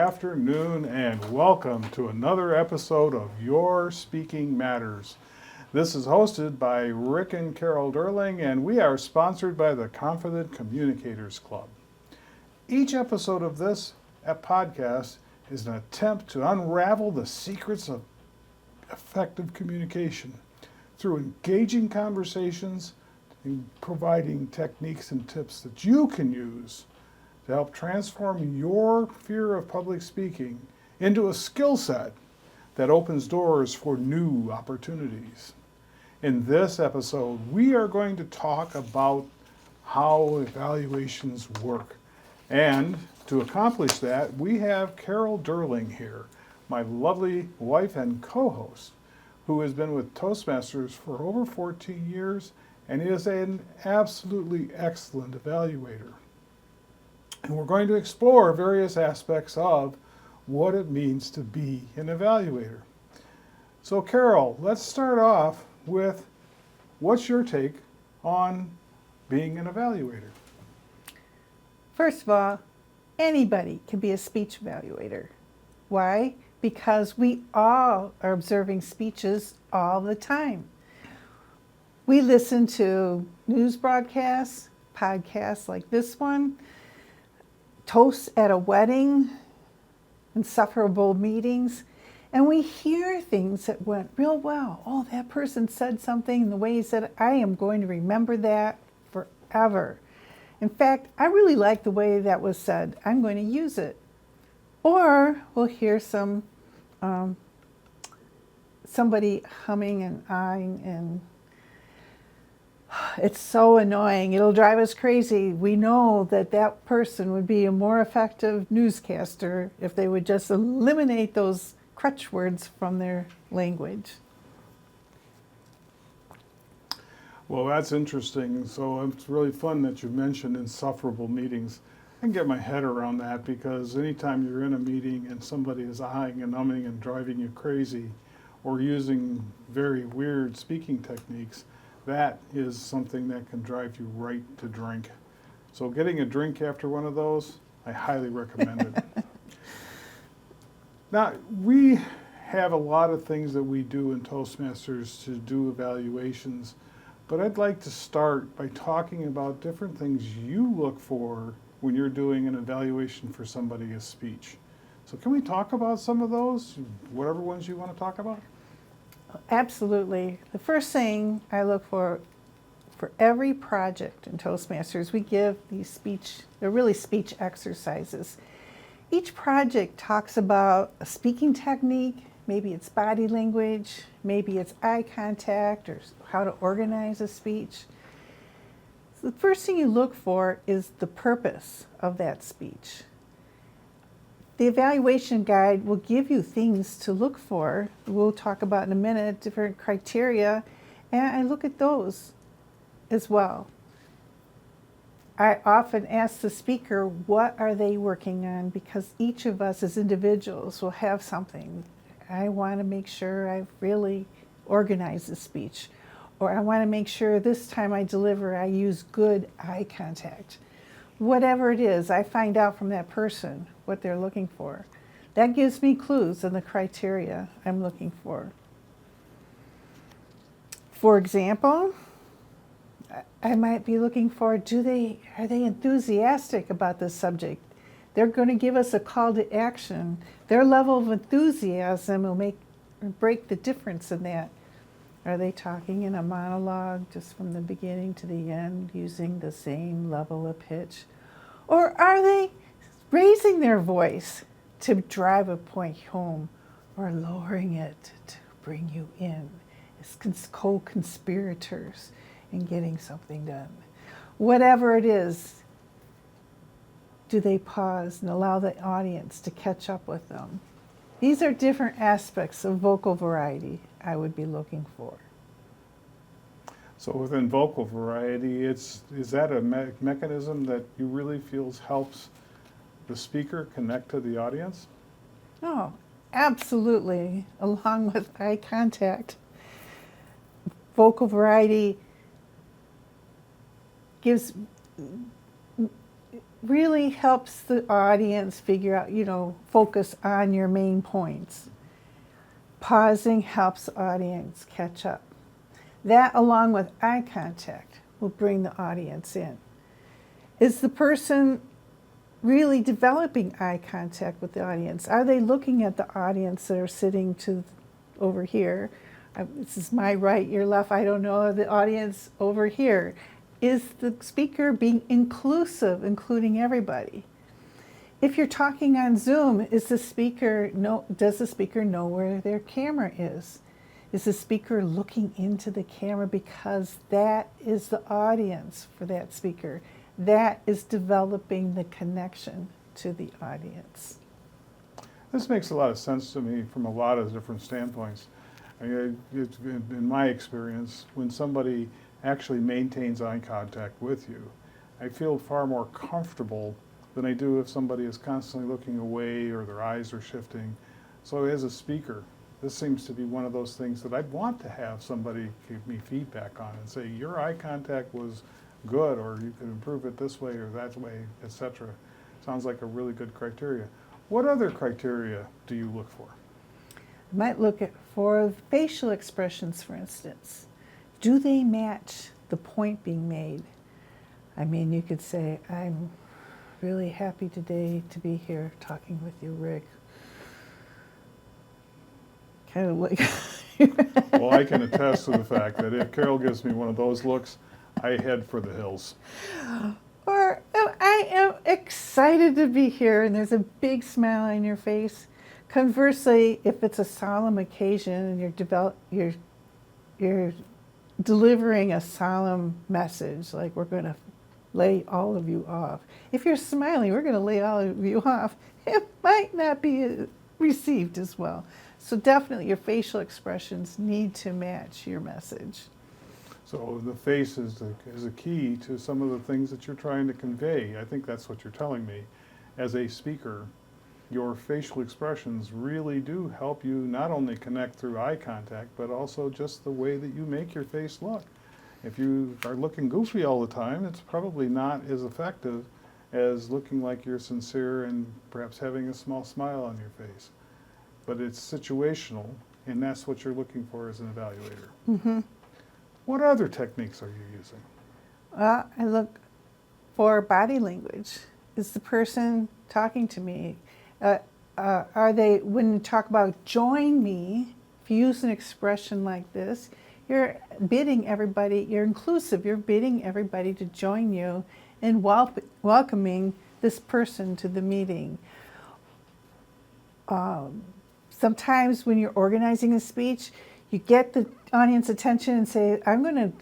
afternoon, and welcome to another episode of Your Speaking Matters. This is hosted by Rick and Carol Durling, and we are sponsored by the Confident Communicators Club. Each episode of this podcast is an attempt to unravel the secrets of effective communication through engaging conversations and providing techniques and tips that you can use to help transform your fear of public speaking into a skill set that opens doors for new opportunities. In this episode, we are going to talk about how evaluations work. And to accomplish that, we have Carol Durling here, my lovely wife and co-host, who has been with Toastmasters for over 14 years and is an absolutely excellent evaluator. And we're going to explore various aspects of what it means to be an evaluator. So Carol, let's start off with, what's your take on being an evaluator? First of all, anybody can be a speech evaluator. Why? Because we all are observing speeches all the time. We listen to news broadcasts, podcasts like this one, toasts at a wedding, insufferable meetings, and we hear things that went real well. Oh, that person said something in the ways that I am going to remember that forever. In fact, I really like the way that was said. I'm going to use it. Or we'll hear somebody humming and eyeing, and it's so annoying. It'll drive us crazy. We know that that person would be a more effective newscaster if they would just eliminate those crutch words from their language. Well, that's interesting. So it's really fun that you mentioned insufferable meetings. I can get my head around that, because anytime you're in a meeting and somebody is eyeing and umming and driving you crazy or using very weird speaking techniques, that is something that can drive you right to drink. So getting a drink after one of those, I highly recommend it. Now, we have a lot of things that we do in Toastmasters to do evaluations, but I'd like to start by talking about different things you look for when you're doing an evaluation for somebody's speech. So can we talk about some of those, whatever ones you want to talk about? Absolutely. The first thing I look for every project in Toastmasters, we give these they're really speech exercises. Each project talks about a speaking technique, maybe it's body language, maybe it's eye contact, or how to organize a speech. So the first thing you look for is the purpose of that speech. The evaluation guide will give you things to look for. We'll talk about in a minute different criteria, and I look at those as well. I often ask the speaker, what are they working on? Because each of us as individuals will have something. I want to make sure I've really organized the speech, or I want to make sure this time I deliver I use good eye contact. Whatever it is, I find out from that person what they're looking for. That gives me clues on the criteria I'm looking for. For example, I might be looking for, are they enthusiastic about this subject? They're going to give us a call to action. Their level of enthusiasm will make or break the difference in that. Are they talking in a monologue just from the beginning to the end using the same level of pitch? Or are they raising their voice to drive a point home, or lowering it to bring you in as co-conspirators in getting something done? Whatever it is, do they pause and allow the audience to catch up with them? These are different aspects of vocal variety I would be looking for. So within vocal variety, is that a mechanism that you really feel helps the speaker connect to the audience? Oh, absolutely, along with eye contact. Vocal variety really helps the audience figure out, focus on your main points. Pausing helps the audience catch up. That, along with eye contact, will bring the audience in. Is the person really developing eye contact with the audience? Are they looking at the audience that are sitting over here? This is my right, your left, I don't know, the audience over here. Is the speaker being inclusive, including everybody? If you're talking on Zoom, does the speaker know where their camera is? Is the speaker looking into the camera because that is the audience for that speaker? That is developing the connection to the audience. This makes a lot of sense to me from a lot of different standpoints. It's been, in my experience, when somebody actually maintains eye contact with you, I feel far more comfortable than I do if somebody is constantly looking away or their eyes are shifting. So as a speaker, this seems to be one of those things that I'd want to have somebody give me feedback on and say, your eye contact was good, or you could improve it this way or that way, etc. Sounds like a really good criteria. What other criteria do you look for? I might look for facial expressions, for instance. Do they match the point being made? I mean, you could say, I'm really happy today to be here talking with you, Rick. Kind of like... Well, I can attest to the fact that if Carol gives me one of those looks, I head for the hills. Or I am excited to be here, and there's a big smile on your face. Conversely, if it's a solemn occasion and you're delivering a solemn message, like we're going to lay all of you off. If you're smiling, we're going to lay all of you off. It might not be received as well. So definitely your facial expressions need to match your message. So the face is a key to some of the things that you're trying to convey. I think that's what you're telling me. As a speaker, your facial expressions really do help you not only connect through eye contact, but also just the way that you make your face look. If you are looking goofy all the time, it's probably not as effective as looking like you're sincere and perhaps having a small smile on your face. But it's situational, and that's what you're looking for as an evaluator. Mm-hmm. What other techniques are you using? I look for body language. Is the person talking to me? Are they, when you talk about join me, if you use an expression like this, you're bidding everybody, you're inclusive, you're bidding everybody to join you in welcoming this person to the meeting. Sometimes when you're organizing a speech, you get the audience attention and say, I'm going to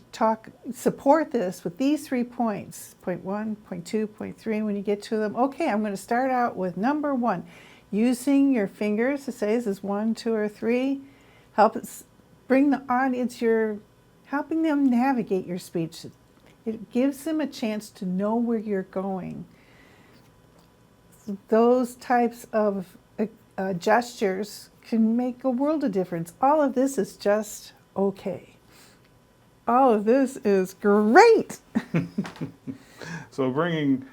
support this with these 3 points. Point 1, point 2, point 3. When you get to them, okay, I'm going to start out with number 1. Using your fingers to say, this is 1, 2, or 3. Helps bring the audience, you're helping them navigate your speech. It gives them a chance to know where you're going. Those types of gestures can make a world of difference. All of this is just okay. All of this is great. So bringing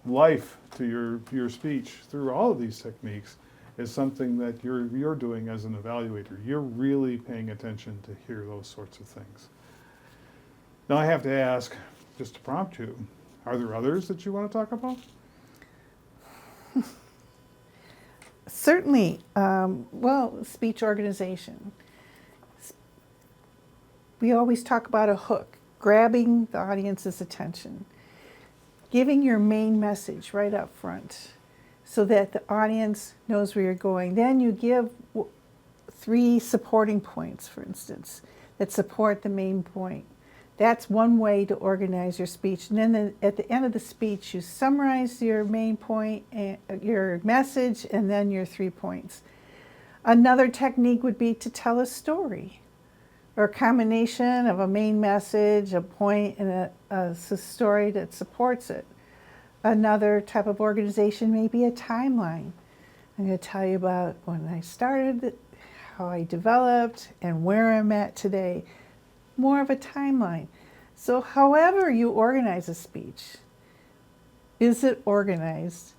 life to your speech through all of these techniques is something that you're doing as an evaluator. You're really paying attention to hear those sorts of things. Now I have to ask, just to prompt you, are there others that you want to talk about? Certainly. Speech organization. We always talk about a hook, grabbing the audience's attention, giving your main message right up front so that the audience knows where you're going. Then you give 3 supporting points, for instance, that support the main point. That's one way to organize your speech. And then at the end of the speech, you summarize your main point, your message, and then your 3 points. Another technique would be to tell a story, or a combination of a main message, a point, and a story that supports it. Another type of organization may be a timeline. I'm going to tell you about when I started, how I developed, and where I'm at today. More of a timeline. So however you organize a speech, Is it organized?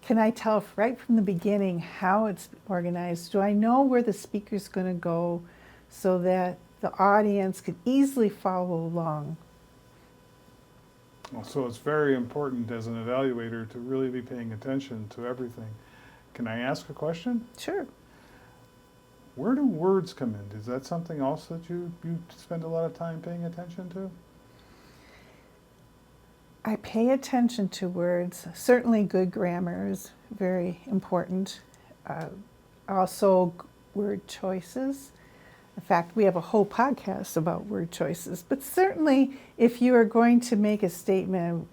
Can I tell right from the beginning how it's organized? Do I know where the speaker's going to go so that the audience can easily follow along? Well, so it's very important as an evaluator to really be paying attention to everything. Can I ask a question? Sure. Where do words come in? Is that something else that you spend a lot of time paying attention to? I pay attention to words. Certainly good grammar is very important. Also word choices. In fact, we have a whole podcast about word choices. But certainly if you are going to make a statement,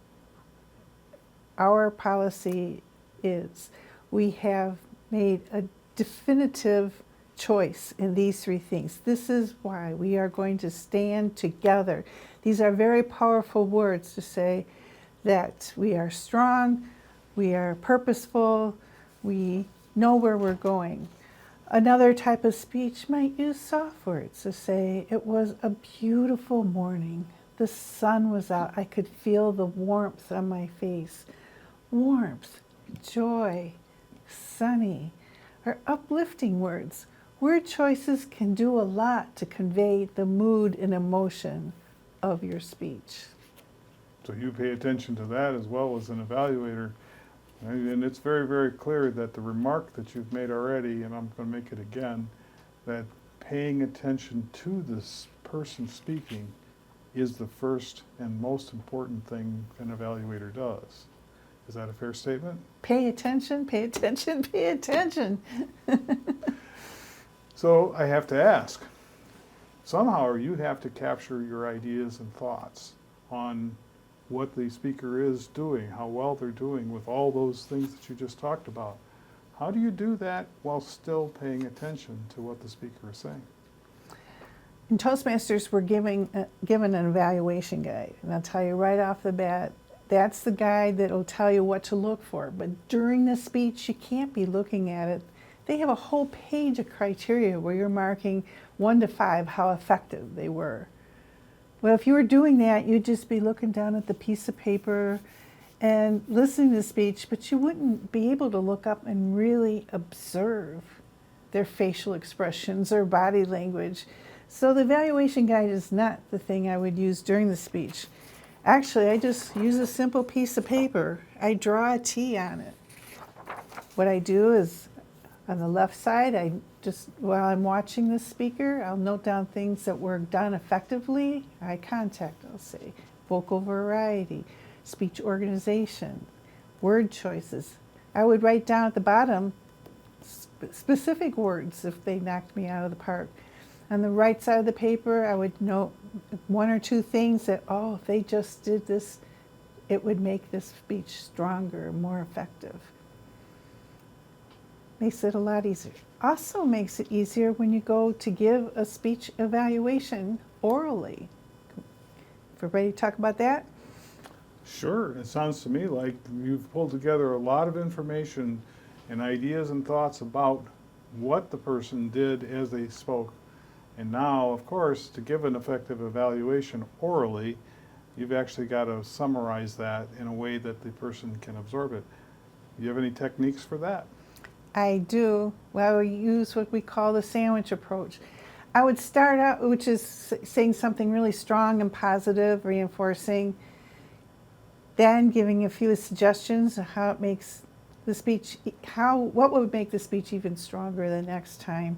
our policy is we have made a definitive choice in these three things. This is why we are going to stand together. These are very powerful words to say that we are strong, we are purposeful, we know where we're going. Another type of speech might use soft words to say, it was a beautiful morning. The sun was out. I could feel the warmth on my face. Warmth, joy, sunny are uplifting words. Word choices can do a lot to convey the mood and emotion of your speech. So you pay attention to that as well as an evaluator. And it's very, very clear that the remark that you've made already, and I'm going to make it again, that paying attention to this person speaking is the first and most important thing an evaluator does. Is that a fair statement? Pay attention, pay attention, pay attention. So I have to ask, somehow you have to capture your ideas and thoughts on what the speaker is doing, how well they're doing with all those things that you just talked about. How do you do that while still paying attention to what the speaker is saying? In Toastmasters, we're given an evaluation guide. And I'll tell you right off the bat, that's the guide that will tell you what to look for. But during the speech, you can't be looking at it. They have a whole page of criteria where you're marking 1 to 5 how effective they were. Well, if you were doing that, you'd just be looking down at the piece of paper and listening to the speech, but you wouldn't be able to look up and really observe their facial expressions or body language. So the evaluation guide is not the thing I would use during the speech. Actually, I just use a simple piece of paper. I draw a T on it. What I do is, on the left side, while I'm watching the speaker, I'll note down things that were done effectively. Eye contact, I'll say. Vocal variety, speech organization, word choices. I would write down at the bottom specific words if they knocked me out of the park. On the right side of the paper, I would note 1 or 2 things that, if they just did this, it would make this speech stronger, more effective. Makes it a lot easier. Also makes it easier when you go to give a speech evaluation orally. If we're ready to talk about that? Sure. It sounds to me like you've pulled together a lot of information and ideas and thoughts about what the person did as they spoke. And now, of course, to give an effective evaluation orally, you've actually got to summarize that in a way that the person can absorb it. Do you have any techniques for that? I do. Well, we use what we call the sandwich approach. I would start out, which is saying something really strong and positive, reinforcing, then giving a few suggestions of how it makes the speech, what would make the speech even stronger the next time,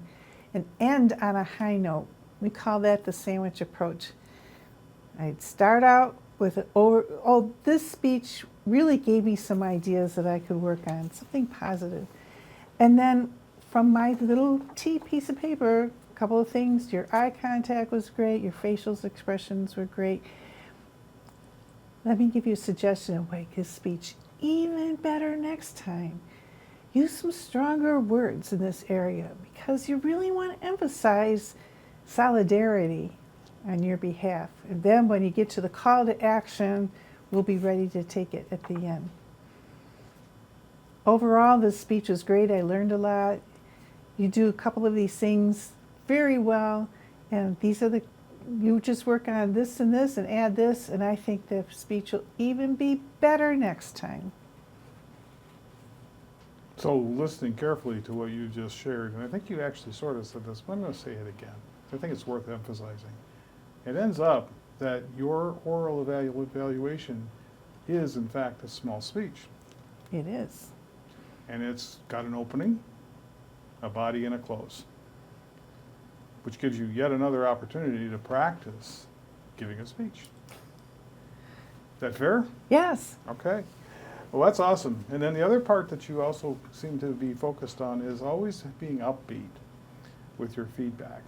and end on a high note. We call that the sandwich approach. I'd start out with this speech really gave me some ideas that I could work on, something positive. And then from my little T piece of paper, a couple of things. Your eye contact was great. Your facial expressions were great. Let me give you a suggestion to make his speech even better next time. Use some stronger words in this area because you really want to emphasize solidarity on your behalf. And then when you get to the call to action, we'll be ready to take it at the end. Overall, this speech was great. I learned a lot. You do a couple of these things very well, and these are the you just work on this and this and add this, and I think the speech will even be better next time. So listening carefully to what you just shared, and I think you actually sort of said this, but I'm going to say it again. I think it's worth emphasizing. It ends up that your oral evaluation is, in fact, a small speech. It is. And it's got an opening, a body, and a close, which gives you yet another opportunity to practice giving a speech. Is that fair? Yes. Okay. Well, that's awesome. And then the other part that you also seem to be focused on is always being upbeat with your feedback.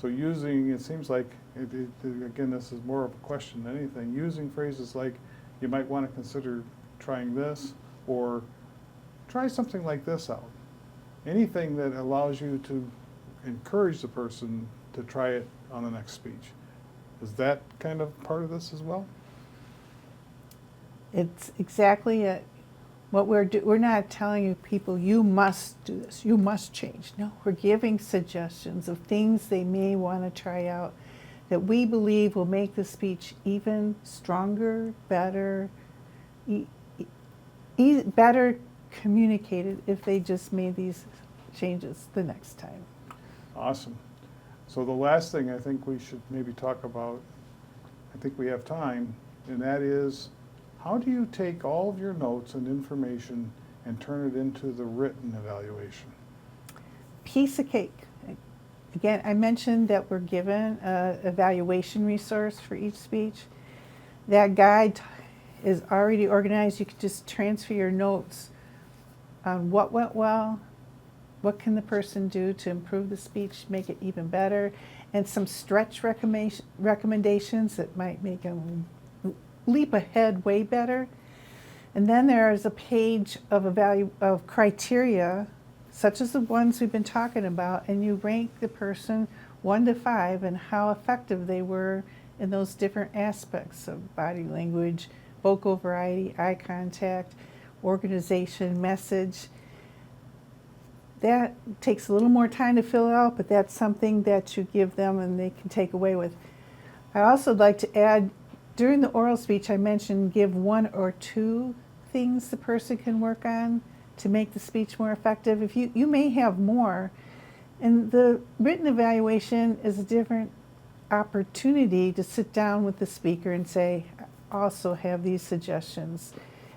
So using, it seems like, again, this is more of a question than anything, using phrases like, you might want to consider trying this, or try something like this out. Anything that allows you to encourage the person to try it on the next speech. Is that kind of part of this as well? It's exactly it. What we're not telling you people, you must do this, you must change. No, we're giving suggestions of things they may want to try out that we believe will make the speech even stronger, better, better communicated if they just made these changes the next time. Awesome. So the last thing I think we should maybe talk about, I think we have time, and that is, how do you take all of your notes and information and turn it into the written evaluation? Piece of cake. Again, I mentioned that we're given an evaluation resource for each speech. That guide is already organized. You can just transfer your notes on what went well, what can the person do to improve the speech, make it even better, and some stretch recommendations that might make them leap ahead way better. And then there is a page of criteria, such as the ones we've been talking about, and you rank the person 1 to 5 and how effective they were in those different aspects of body language, vocal variety, eye contact, organization, message. That takes a little more time to fill out, but that's something that you give them and they can take away with. I also like to add, during the oral speech, I mentioned give 1 or 2 things the person can work on to make the speech more effective. If you may have more, and the written evaluation is a different opportunity to sit down with the speaker and say, I also have these suggestions.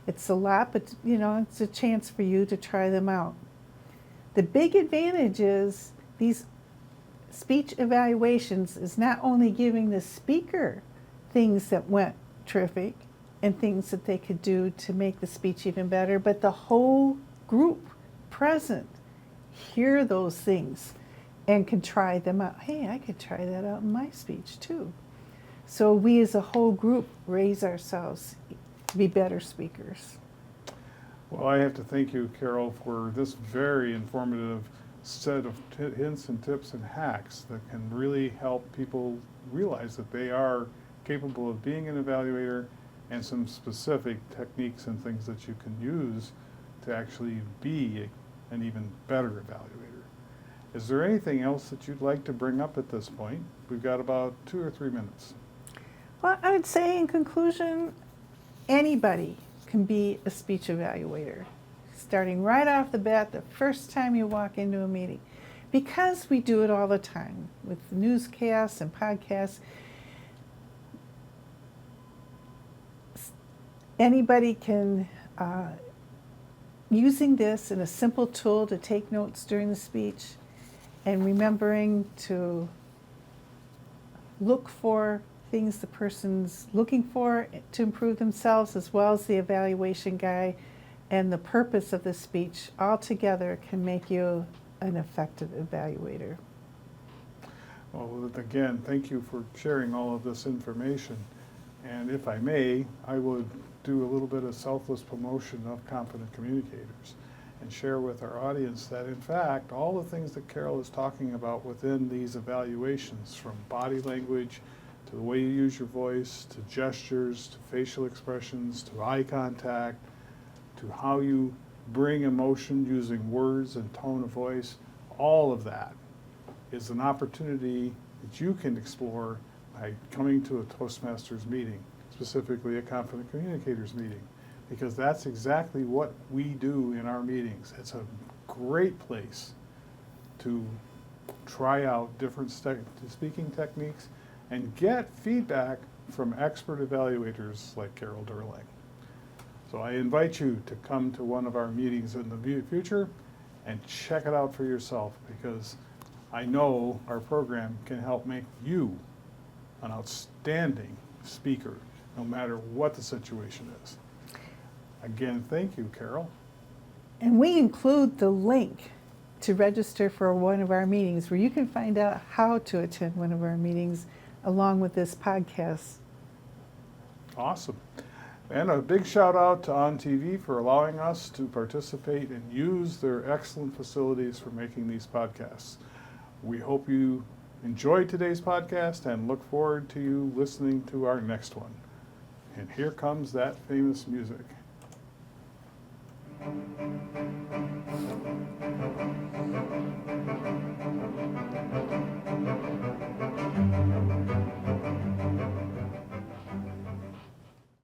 It's a lot, but it's a chance for you to try them out. The big advantage is these speech evaluations is not only giving the speaker things that went terrific and things that they could do to make the speech even better, but the whole group present hear those things and can try them out. Hey, I could try that out in my speech too. So we as a whole group raise ourselves to be better speakers. Well, I have to thank you, Carol, for this very informative set of hints and tips and hacks that can really help people realize that they are capable of being an evaluator, and some specific techniques and things that you can use to actually be an even better evaluator. Is there anything else that you'd like to bring up at this point? We've got about 2 or 3 minutes. Well, I would say in conclusion, anybody can be a speech evaluator, starting right off the bat the first time you walk into a meeting. Because we do it all the time with newscasts and podcasts, anybody can, using this in a simple tool to take notes during the speech and remembering to look for things the person's looking for to improve themselves, as well as the evaluation guide and the purpose of the speech, all together can make you an effective evaluator. Well, again, thank you for sharing all of this information. And if I may, I would do a little bit of selfless promotion of Confident Communicators and share with our audience that, in fact, all the things that Carol is talking about within these evaluations, from body language to the way you use your voice, to gestures, to facial expressions, to eye contact, to how you bring emotion using words and tone of voice, all of that is an opportunity that you can explore by by coming to a Toastmasters meeting, specifically a Confident Communicators meeting, because that's exactly what we do in our meetings. It's a great place to try out different speaking techniques and get feedback from expert evaluators like Carol Durling. So I invite you to come to one of our meetings in the future and check it out for yourself, because I know our program can help make you an outstanding speaker, no matter what the situation is. Again, thank you, Carol. And we include the link to register for one of our meetings, where you can find out how to attend one of our meetings along with this podcast. Awesome. And a big shout out to On TV for allowing us to participate and use their excellent facilities for making these podcasts. We hope you enjoyed today's podcast and look forward to you listening to our next one. And here comes that famous music.